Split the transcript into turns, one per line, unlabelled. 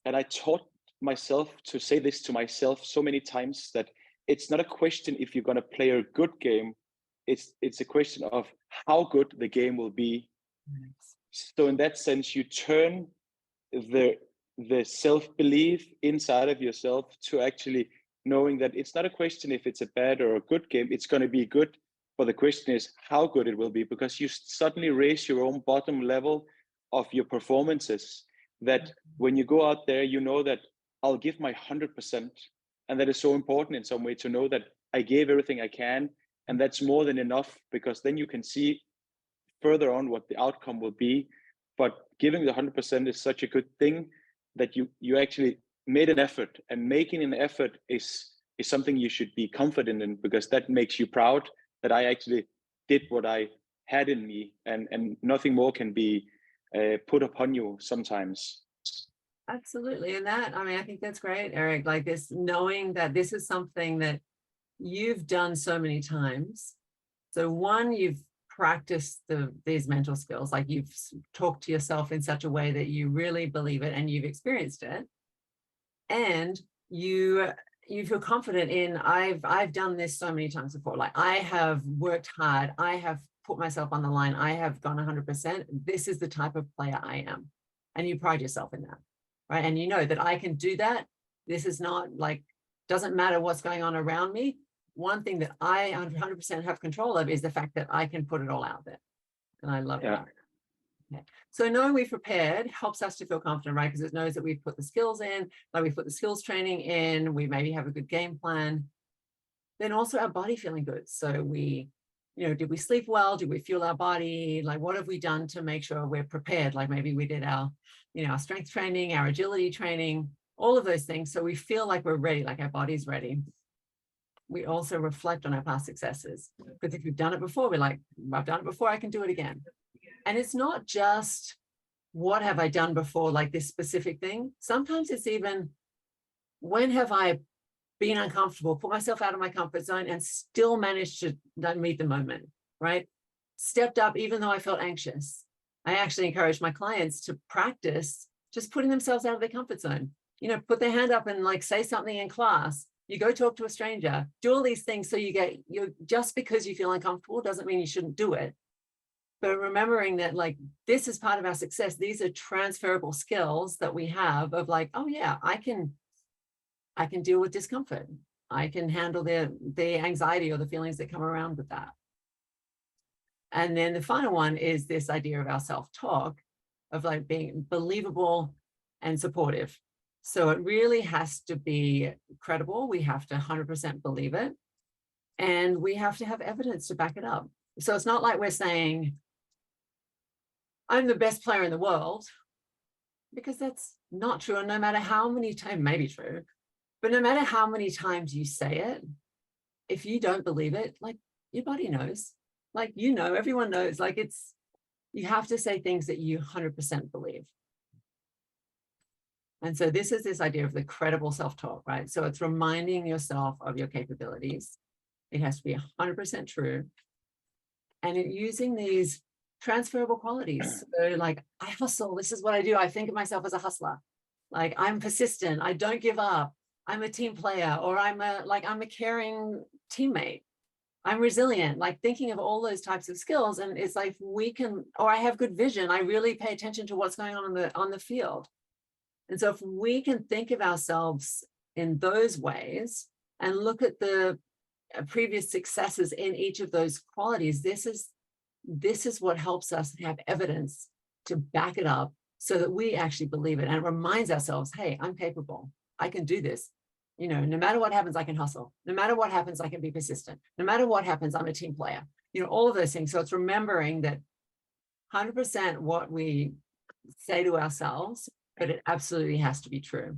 And I taught myself to say this to myself so many times, that it's not a question if you're going to play a good game. It's a question of how good the game will be.
Nice.
So in that sense, you turn the self-belief inside of yourself to actually knowing that it's not a question if it's a bad or a good game, it's going to be good. But the question is how good it will be, because you suddenly raise your own bottom level of your performances. That when you go out there, you know that I'll give my 100%. And that is so important in some way, to know that I gave everything I can. And that's more than enough, because then you can see further on what the outcome will be. But giving the 100% is such a good thing, that you actually made an effort, and making an effort is something you should be confident in, because that makes you proud that I actually did what I had in me, and nothing more can be put upon you sometimes.
Absolutely. And that, I mean, I think that's great, Erik, like this, knowing that this is something that you've done so many times. So one, you've practiced these mental skills, like you've talked to yourself in such a way that you really believe it and you've experienced it. And you feel confident in, I've done this so many times before. Like I have worked hard. I have put myself on the line. I have gone 100%. This is the type of player I am. And you pride yourself in that, right? And you know that I can do that. This is not like, doesn't matter what's going on around me. One thing that I 100% have control of is the fact that I can put it all out there. And I love that. Okay. So knowing we've prepared helps us to feel confident, right? Because it knows that we've put the skills in, like we've put the skills training in, we maybe have a good game plan. Then also our body feeling good. So we, did we sleep well? Did we fuel our body? Like what have we done to make sure we're prepared? Like maybe we did our, our strength training, our agility training, all of those things. So we feel like we're ready, like our body's ready. We also reflect on our past successes, because if we've done it before, we're like, I've done it before, I can do it again. And it's not just what have I done before, like this specific thing. Sometimes it's even, when have I been uncomfortable, put myself out of my comfort zone and still managed to meet the moment, right? Stepped up even though I felt anxious. I actually encourage my clients to practice just putting themselves out of their comfort zone. Put their hand up and like say something in class. You go talk to a stranger, do all these things. So just because you feel uncomfortable doesn't mean you shouldn't do it. But remembering that like, this is part of our success. These are transferable skills that we have of like, oh yeah, I can deal with discomfort. I can handle the anxiety or the feelings that come around with that. And then the final one is this idea of our self-talk, of like being believable and supportive. So it really has to be credible. We have to 100% believe it. And we have to have evidence to back it up. So it's not like we're saying, I'm the best player in the world, because that's not true. And no matter how many times, maybe true, but no matter how many times you say it, if you don't believe it, like your body knows, like, everyone knows, like you have to say things that you 100% believe. And so this is this idea of the credible self-talk, right? So it's reminding yourself of your capabilities. It has to be 100% true. And using these transferable qualities. So like, I hustle, this is what I do. I think of myself as a hustler. Like I'm persistent, I don't give up. I'm a team player, or I'm a caring teammate. I'm resilient, like thinking of all those types of skills. And it's like or I have good vision. I really pay attention to what's going on the field. And so if we can think of ourselves in those ways and look at the previous successes in each of those qualities, this is what helps us have evidence to back it up so that we actually believe it. And it reminds ourselves, hey, I'm capable. I can do this. No matter what happens, I can hustle. No matter what happens, I can be persistent. No matter what happens, I'm a team player. All of those things. So it's remembering that 100% what we say to ourselves, but it absolutely has to be true.